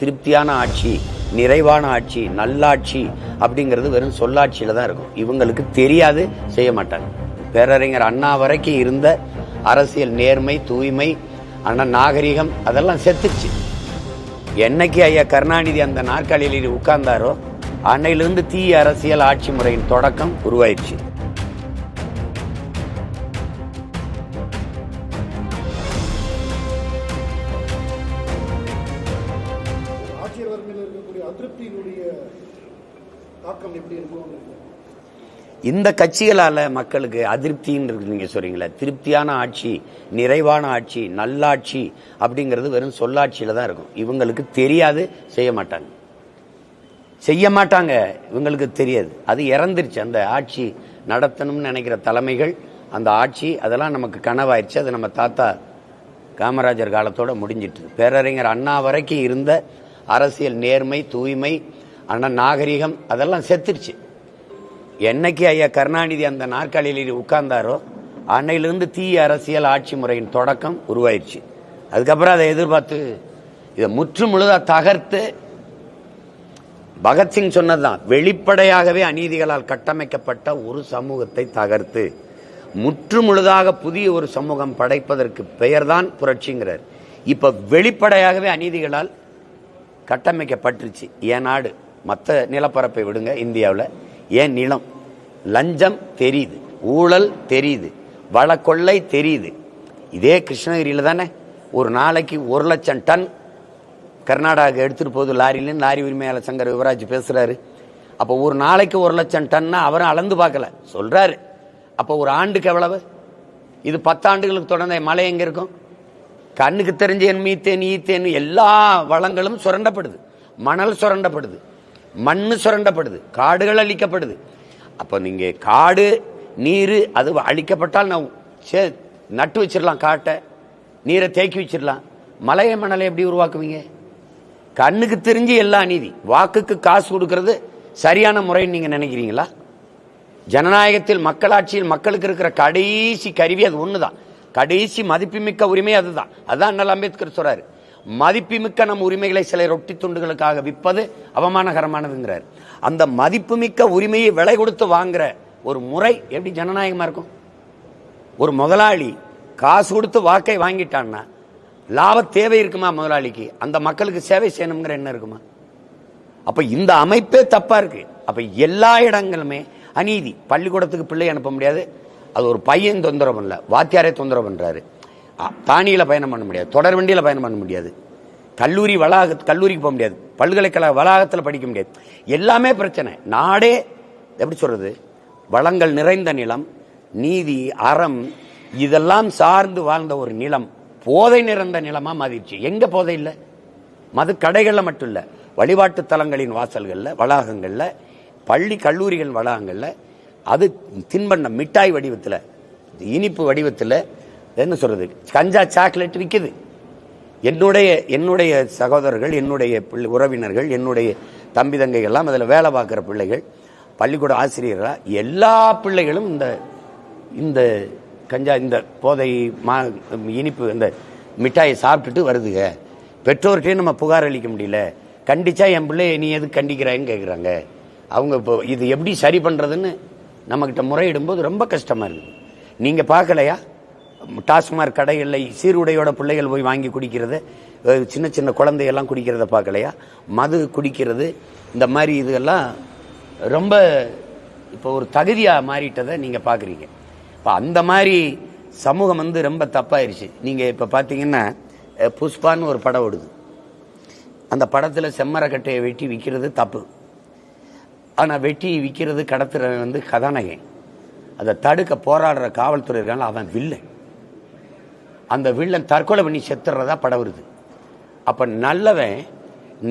திருப்தியான ஆட்சி, நிறைவான ஆட்சி, நல்லாட்சி அப்படிங்கிறது வெறும் சொல்லாட்சியில தான் இருக்கும். இவங்களுக்கு தெரியாது, செய்ய மாட்டாங்க. பேரறிஞர் அண்ணா வரைக்கும் இருந்த அரசியல் நேர்மை, தூய்மை, நாகரிகம் அதெல்லாம் செத்துச்சு. என்னைக்கு ஐயா கருணாநிதி அந்த நாற்காலியில் உட்கார்ந்தாரோ அன்னையிலிருந்து தீய அரசியல் ஆட்சி முறையின் தொடக்கம் உருவாயிடுச்சு. இந்த கட்சிகளால மக்களுக்கு அதிருப்தின்னு நீங்க சொல்றீங்களா? திருப்தியான ஆட்சி, நிறைவான ஆட்சி, நல்லாட்சி அப்படிங்கிறது வெறும் சொல்லாட்சியில தான் இருக்கும். இவங்களுக்கு தெரியாது, செய்ய மாட்டாங்க. இவங்களுக்கு தெரியாது. அது இறந்துருச்சு. அந்த ஆட்சி நடத்தணும்னு நினைக்கிற தலைமைகள், அந்த ஆட்சி அதெல்லாம் நமக்கு கனவாயிருச்சு. அது நம்ம தாத்தா காமராஜர் காலத்தோட முடிஞ்சிட்டு. பேரறிஞர் அண்ணா வரைக்கும் இருந்த அரசியல் நேர்மை, தூய்மை, நாகரிகம் அதெல்லாம் செத்துருச்சு. என்னைக்கு ஐயா கருணாநிதி அந்த நாற்காலியில் உட்கார்ந்தாரோ அன்னையிலிருந்து தீய அரசியல் ஆட்சி முறையின் தொடக்கம் உருவாயிருச்சு. அதுக்கப்புறம் அதை எதிர்பார்த்து இதை முற்று முழுதா தகர்த்து, பகத்சிங் சொன்னதுதான், வெளிப்படையாகவே அநீதிகளால் கட்டமைக்கப்பட்ட ஒரு சமூகத்தை தகர்த்து முற்று முழுதாக புதிய ஒரு சமூகம் படைப்பதற்கு பெயர்தான் புரட்சிங்கிறார். இப்ப வெளிப்படையாகவே அநீதிகளால் கட்டமைக்கப்பட்டுருச்சு. ஏன் நாடு, மற்ற நிலப்பரப்பை விடுங்க, இந்தியாவில் ஏன் நிலம், லஞ்சம் தெரியுது, ஊழல் தெரியுது, வளக்கொள்ளை தெரியுது. இதே கிருஷ்ணகிரியில் தானே ஒரு நாளைக்கு 1 லட்சம் டன் கர்நாடகா எடுத்துட்டு போகுது லாரியில. லாரி உரிமையாளர் சங்கர் யுவராஜ் பேசுறாரு. அப்போ ஒரு நாளைக்கு 1 லட்சம் டன்னா அவரும் அளந்து பார்க்கல சொல்றாரு. அப்போ ஒரு ஆண்டுக்கு எவ்வளவு? இது 10 ஆண்டுகளுக்கு தொடர்ந்த மழை எங்க இருக்கும்? கண்ணுக்கு தெரிஞ்ச மீத்தேன், ஈத்தேன் எல்லா வளங்களும் சுரண்டப்படுது. மணல் சுரண்டப்படுது, மண்ணு சுரண்டப்படுது, காடுகள் அழிக்கப்படுது. அப்ப நீங்க காடு, நீர் அது அழிக்கப்பட்டால் நான் நட்டு வச்சிடலாம், காட்டை, நீரை தேக்கி வச்சிடலாம். மலையை மணலை எப்படி உருவாக்குவீங்க? கண்ணுக்கு தெரிஞ்சு எல்லா நீதி. வாக்குக்கு காசு கொடுக்கறது சரியான முறைன்னு நீங்க நினைக்கிறீங்களா? ஜனநாயகத்தில், மக்களாட்சியில் மக்களுக்கு இருக்கிற கடைசி கருவி அது ஒண்ணுதான். கடைசி மதிப்புமிக்க உரிமை அதுதான். அதான் அண்ணல் அம்பேத்கர் சொல்றாரு, மதிப்புமிக்க நம் உரிமைகளை சில ரொட்டி துண்டுகளுக்காக விற்பது அவமானகரமானதுங்கிறார். அந்த மதிப்புமிக்க உரிமையை விலை கொடுத்து வாங்குற ஒரு முறை எப்படி ஜனநாயகமா இருக்கும்? ஒரு முதலாளி காசு கொடுத்து வாக்கை வாங்கிட்டான்னா லாப தேவை இருக்குமா முதலாளிக்கு? அந்த மக்களுக்கு சேவை செய்யணுங்கிற என்ன இருக்குமா? அப்ப இந்த அமைப்பே தப்பா இருக்கு. அப்ப எல்லா இடங்களுமே அநீதி. பள்ளிக்கூடத்துக்கு பிள்ளை அனுப்ப முடியாது, அது ஒரு பையன் தொந்தரவு பண்ணல, வாத்தியாரே தொந்தரவு பண்றாரு. தானியில பயணம் பண்ண முடியாது, தொடர் வண்டியில பயணம் பண்ண முடியாது, கல்லூரிக்கு போக முடியாது, பல்கலைக்கழக வளாகத்தில் படிக்க முடியாது. எல்லாமே பிரச்சனை. நாடே எப்படி சொல்றது, வளங்கள் நிறைந்த நிலம், நீதி, அறம் இதெல்லாம் சார்ந்து வாழ்ந்த ஒரு நிலம் போதை நிறைந்த நிலமா மாறிடுச்சு. எங்க போதை இல்லை? மது கடைகள்ல மட்டும் இல்ல, வழிபாட்டு தலங்களின் வாசல்கள்ல, வளாகங்கள்ல, பள்ளி கல்லூரிகள் வளாகங்கள்ல, அது தின்பண்டம் மிட்டாய் வடிவத்தில், இனிப்பு வடிவத்தில், என்ன சொல்றது, கஞ்சா சாக்லேட் விற்குது. என்னுடைய சகோதரர்கள், என்னுடைய உறவினர்கள், என்னுடைய தம்பி தங்கைகள் எல்லாம் அதில் வேலை பார்க்குற பிள்ளைகள், பள்ளிக்கூட ஆசிரியர்களா, எல்லா பிள்ளைகளும் இந்த கஞ்சா, இந்த போதை, இனிப்பு, இந்த மிட்டாயை சாப்பிட்டுட்டு வருதுங்க. பெற்றோர்கிட்டே நம்ம புகார் அளிக்க முடியல. கண்டிச்சா என் பிள்ளைய நீ எது கண்டிக்கிறான்னு கேட்குறாங்க. அவங்க இப்போ இது எப்படி சரி பண்ணுறதுன்னு நம்மகிட்ட முறையிடும்போது ரொம்ப கஷ்டமா இருக்கு. நீங்க பார்க்கலையா, டாஸ்மாக் கடைகளில் சீருடையோட பிள்ளைகள் போய் வாங்கி குடிக்கிறது, சின்ன சின்ன குழந்தையெல்லாம் குடிக்கிறத பார்க்கலையா? மது குடிக்கிறது, இந்த மாதிரி இதெல்லாம் ரொம்ப இப்போ ஒரு தகுதியா மாறிட்டதை நீங்க பாக்குறீங்க. இப்போ அந்த மாதிரி சமூகம் ரொம்ப தப்பாயிருச்சு. நீங்க இப்ப பாத்தீங்கன்னா புஷ்பான்னு ஒரு படம் ஓடுது. அந்த படத்துல செம்மரக்கட்டையை வெட்டி விற்கிறது தப்பு. ஆனா வெட்டி விற்கிறது, கடத்துற கதாநாயகன். அதை தடுக்க போராடுற காவல்துறை இருக்காங்க, அவன் வில்லன். அந்த வில்லன் தற்கொலை பண்ணி செத்துறதா படம் வருது. அப்ப நல்லவன்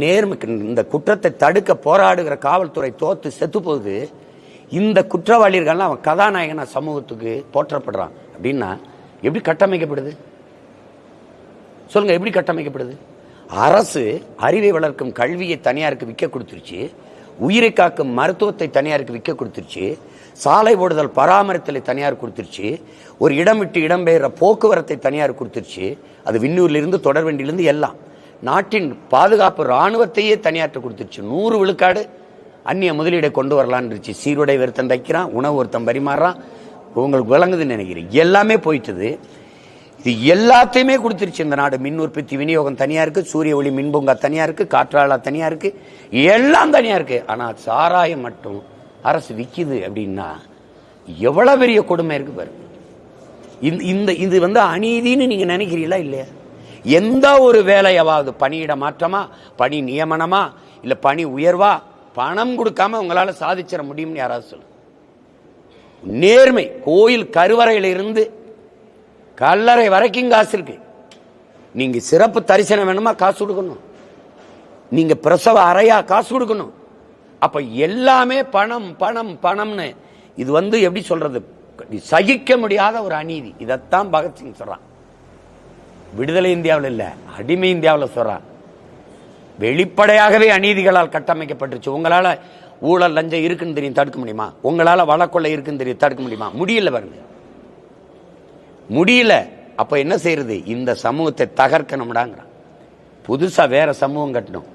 நேர்மைக்கு இந்த குற்றத்தை தடுக்க போராடுகிற காவல்துறை தோத்து செத்து போகுது. இந்த குற்றவாளி இருக்காங்க, அவன் கதாநாயகனா சமூகத்துக்கு போற்றப்படுறான் அப்படின்னா எப்படி கட்டமைக்கப்படுது சொல்லுங்க? எப்படி கட்டமைக்கப்படுது? அரசு அறிவை வளர்க்கும் கல்வியை தனியாருக்கு விற்க கொடுத்துருச்சு, உயிரை காக்கும் மருத்துவத்தை தனியாருக்கு விற்க கொடுத்துருச்சு, சாலை ஓடுதல் பராமரித்தலை தனியார் கொடுத்துருச்சு, ஒரு இடம் விட்டு இடம்பெயர்ற போக்குவரத்தை தனியார் கொடுத்துருச்சு. அது விண்ணூர்ல இருந்து தொடர்வண்டியிலிருந்து எல்லாம் நாட்டின் பாதுகாப்பு ராணுவத்தையே தனியாற்ற கொடுத்துருச்சு. 100 விழுக்காடு அந்நிய முதலீடை கொண்டு வரலான்னு இருந்துச்சு. சீருடை ஒருத்தன் தைக்கிறான், உணவு ஒருத்தன் பரிமாறான். உங்களுக்கு விளங்குதுன்னு நினைக்கிறேன். எல்லாமே போயிட்டுது. இது எல்லாத்தையுமே கொடுத்துருச்சு இந்த நாடு. மின் உற்பத்தி விநியோகம் தனியா இருக்கு, சூரிய ஒளி மின்பூங்கா தனியா இருக்கு, காற்றாலை தனியா இருக்கு, எல்லாம் தனியா இருக்கு. ஆனா சாராயம் மட்டும் அரசு விக்குது அப்படின்னா எவ்வளவு பெரிய கொடுமை இருக்கு பாருங்க. இது அநீதின்னு நீங்க நினைக்கிறீங்களா இல்லையா? எந்த ஒரு வேலையாவது பணியிட மாற்றமா, பணி நியமனமா, இல்ல பணி உயர்வா பணம் கொடுக்காம உங்களால சாதிச்சிட முடியும்னு யாராவது சொல்லு. நேர்மை. கோயில் கருவறையில இருந்து கல்லறை வரைக்கும் காசு இருக்கு. நீங்க சிறப்பு தரிசனம் வேணுமா காசு கொடுக்கணும், நீங்க பிரசவ அறையா காசு கொடுக்கணும். அப்ப எல்லாமே பணம் பணம் பணம்னு. இது எப்படி சொல்றது, சகிக்க முடியாத ஒரு அநீதி. இதத்தான் பகத்சிங் சொல்றான். விடுதலை இந்தியாவில் இல்ல, அடிமை இந்தியாவில் சொல்றான். வெளிப்படையாகவே அநீதிகளால் கட்டமைக்கப்பட்டுருச்சு. உங்களால ஊழல் லஞ்சம் இருக்குன்னு தெரியும், தடுக்க முடியுமா? உங்களால வழக்கொள்ளை இருக்குன்னு தெரியும், தடுக்க முடியுமா? முடியல பாருங்க, முடியல. அப்ப என்ன செய்யறது? இந்த சமூகத்தை தகர்க்கணும்டாங்கிறான். புதுசா வேற சமூகம் கட்டணும்.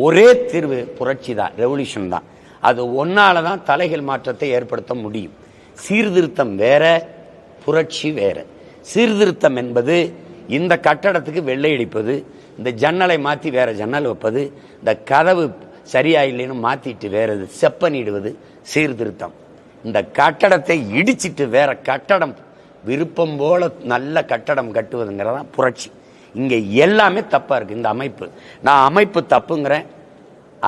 ஒரே தீர்வு புரட்சி தான், ரெவல்யூஷன் தான். அது ஒன்னாலதான் தலைகள் மாற்றத்தை ஏற்படுத்த முடியும். சீர்திருத்தம் வேற, புரட்சி வேற. சீர்திருத்தம் என்பது இந்த கட்டடத்துக்கு வெள்ளை அடிப்பது, இந்த ஜன்னலை மாத்தி வேற ஜன்னல் வைப்பது, இந்த கதவு சரியா இல்லைன்னு மாத்திட்டு வேற செப்பனிடுவது சீர்திருத்தம். இந்த கட்டடத்தை இடிச்சிட்டு வேற கட்டடம் விருப்பம் போல நல்ல கட்டடம் கட்டுவதுங்கிறதான் புரட்சி. இங்க எல்லாமே தப்பா இருக்கு இந்த அமைப்பு. நான் அமைப்பு தப்புங்கிறேன்,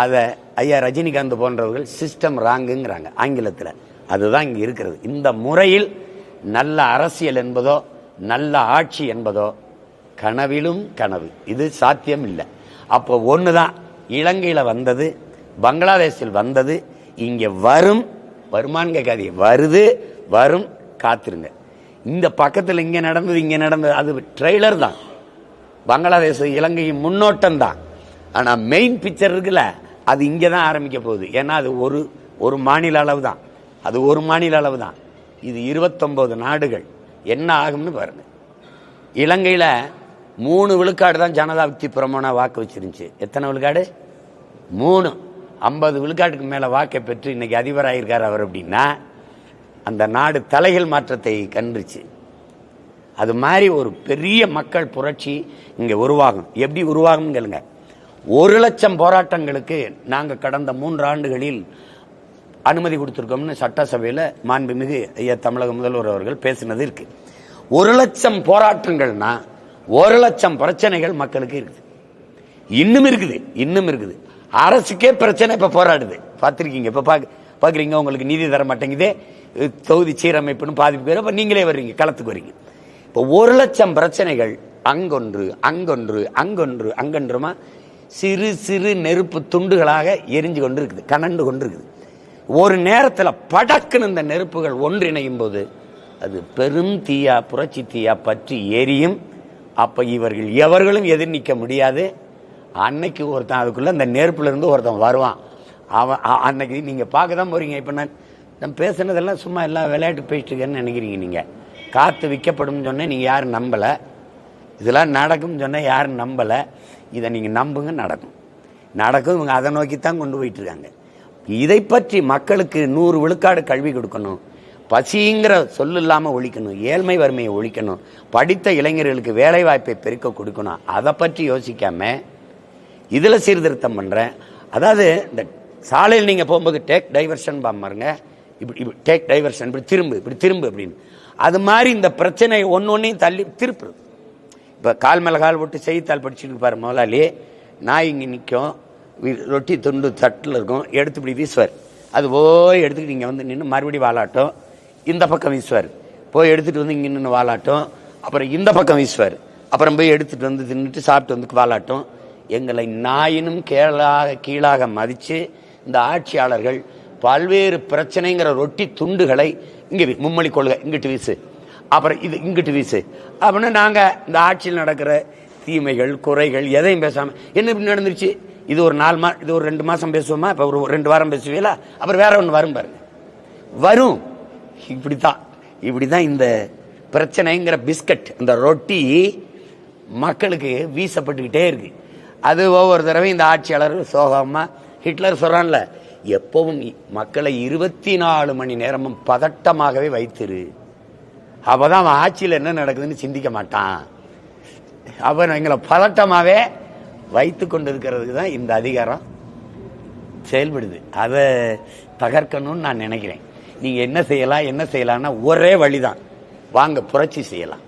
அதை ஐயா ரஜினிகாந்த் போன்றவர்கள் சிஸ்டம் ராங்குங்கிறாங்க ஆங்கிலத்தில். அதுதான் இங்க இருக்கிறது. இந்த முறையில் நல்ல அரசியல் என்பதோ நல்ல ஆட்சி என்பதோ கனவிலும் கனவு. இது சாத்தியம் இல்லை. அப்போ ஒண்ணுதான், இலங்கையில வந்தது, பங்களாதேஷில் வந்தது, இங்க வரும். வருமானு கேட்காதீங்க, வருது, வரும், காத்திருங்க. இந்த பக்கத்தில் இங்க நடந்தது, அது ட்ரெய்லர் தான். பங்களாதேஷ் இலங்கையின் முன்னோட்டம் தான். ஆனா மெயின் பிக்சர் இருக்குல்ல, அது இங்கதான் ஆரம்பிக்க போகுது. ஏன்னா அது ஒரு மாநில அளவு தான், அது ஒரு மாநில அளவு தான். இது 29 நாடுகள். என்ன ஆகும்னு பாருங்க. இலங்கையில 3 விழுக்காடு தான் ஜனதா விக்தி பிரமாண வாக்கு வச்சிருந்துச்சு. எத்தனை விழுக்காடு? 3. 50 விழுக்காட்டுக்கு மேல வாக்கை பெற்று இன்னைக்கு அதிபராயிருக்காரு அவர். அப்படின்னா அந்த நாடு தலைகள் மாற்றத்தை கண்டுச்சு. அது மாதிரி ஒரு பெரிய மக்கள் புரட்சி இங்க உருவாகும். எப்படி உருவாகும் கேளுங்க. 1 லட்சம் போராட்டங்களுக்கு நாங்க கடந்த 3 ஆண்டுகளில் அனுமதி கொடுத்திருக்கோம்னு சட்டசபையில மாண்புமிகு ஐயா தமிழக முதல்வர் அவர்கள் பேசினது இருக்கு. 1 லட்சம் போராட்டங்கள்னா 1 லட்சம் பிரச்சனைகள் மக்களுக்கு இருக்குது. இன்னும் இருக்குது. அரசுக்கே பிரச்சனை இப்ப போராடுது. பார்த்திருக்கீங்க, இப்ப பாக்குறீங்க. உங்களுக்கு நீதி தர மாட்டேங்குதே, தொகுதி சீரமைப்புன்னு பாதிப்பு பேர். அப்ப நீங்களே வர்றீங்க, களத்துக்கு வர்றீங்க. இப்ப 1 லட்சம் பிரச்சனைகள் அங்கொன்றுமா சிறு சிறு நெருப்பு துண்டுகளாக எரிஞ்சு கொண்டு இருக்குது, கனண்டு கொண்டு இருக்குது. ஒரு நேரத்தில் படக்குன்னு இந்த நெருப்புகள் ஒன்றிணையும் போது அது பெரும் தீயா, புரட்சி தீயா பற்றி எரியும். அப்ப இவர்கள் எவர்களும் எதிர் நிற்க முடியாது. அன்னைக்கு ஒருத்தன் அதுக்குள்ள அந்த நெருப்புல இருந்து ஒருத்தன் வருவான். அவன் அன்னைக்கு நீங்க பார்க்க தான் போறீங்க. இப்ப நான் பேசுனதெல்லாம் சும்மா எல்லாம் விளையாட்டு பேசிட்டு இருக்கேன்னு நினைக்கிறீங்க. நீங்க காத்து விற்கப்படும் சொன்ன நீங்க யாரும் நம்பல, இதெல்லாம் நடக்கும் சொன்ன யாரும் நம்பல. இதை நீங்க நம்புங்க, நடக்கும். இவங்க அதை நோக்கித்தான் கொண்டு போயிட்டு இருக்காங்க. இதை பற்றி மக்களுக்கு 100 விழுக்காடு கல்வி கொடுக்கணும், பசிங்கிற சொல்லு இல்லாம ஒழிக்கணும், ஏழ்மை வறுமையை ஒழிக்கணும், படித்த இளைஞர்களுக்கு வேலை வாய்ப்பை பெருக்க கொடுக்கணும். அதை பற்றி யோசிக்காம இதுல சீர்திருத்தம் பண்றேன். அதாவது இந்த சாலையில் நீங்க போகும்போது டேக் டைவர்ஷன் பாருங்க, இப்படி டேக் டைவர்ஷன், இப்படி திரும்பு அப்படின்னு. அது மாதிரி இந்த பிரச்சனை ஒன்னொன்னையும் தள்ளி திருப்புறது. இப்ப கால் மேல கால் போட்டு செய்தித்தாள் படிச்சுட்டு பாரு முதலாளி, நாய் இங்க நிற்கும், ரொட்டி துண்டு தட்டில் இருக்கும், எடுத்து இப்படி வீசுவார். அது போய் எடுத்துக்கிட்டு இங்கே வந்து நின்று மறுபடியும் வாலாட்டம், இந்த பக்கம் வீசுவார். போய் எடுத்துட்டு வந்து இங்கே நின்று வாலாட்டம், அப்புறம் இந்த பக்கம் வீசுவார். அப்புறம் போய் எடுத்துட்டு வந்து தின்னுட்டு சாப்பிட்டு வந்து வாலாட்டம். எங்களை நாயினும் கீழாக மதித்து இந்த ஆட்சியாளர்கள் பல்வேறு பிரச்சனைங்கிற ரொட்டி துண்டுகளை இங்கே மும்மொழி கொள்கை இங்கிட்டு வீசு, அப்புறம் இது இங்கிட்டு வீசு அப்படின்னு நாங்கள் இந்த ஆட்சியில் நடக்கிற தீமைகள் குறைகள் எதையும் பேசாம என்ன இப்படி நடந்துருச்சு. இது ஒரு 4 மாதம், இது ஒரு 2 மாசம் பேசுவோமா, இப்ப ஒரு 2 வாரம் பேசுவீங்களா, அப்புறம் வேற ஒன்று வரும் பாருங்க, வரும். இப்படித்தான் இந்த பிரச்சனைங்கிற பிஸ்கட், இந்த ரொட்டி மக்களுக்கு வீசப்பட்டுக்கிட்டே இருக்கு. அது ஒவ்வொரு தடவையும் இந்த ஆட்சியாளர் சோகமா ஹிட்லர் சொல்றான்ல, எப்பவும் மக்களை 24 மணி நேரமும் பதட்டமாகவே வைத்திரு, அப்பதான் அவன் ஆட்சியில் என்ன நடக்குதுன்னு சிந்திக்க மாட்டான். அவன் எங்களை பதட்டமாவே வைத்து கொண்டு இருக்கிறதுக்கு தான் இந்த அதிகாரம் செயல்படுது. அதை தகர்க்கணும்னு நான் நினைக்கிறேன். நீங்க என்ன செய்யலாம்னா ஒரே வழிதான், வாங்க புரட்சி செய்யலாம்.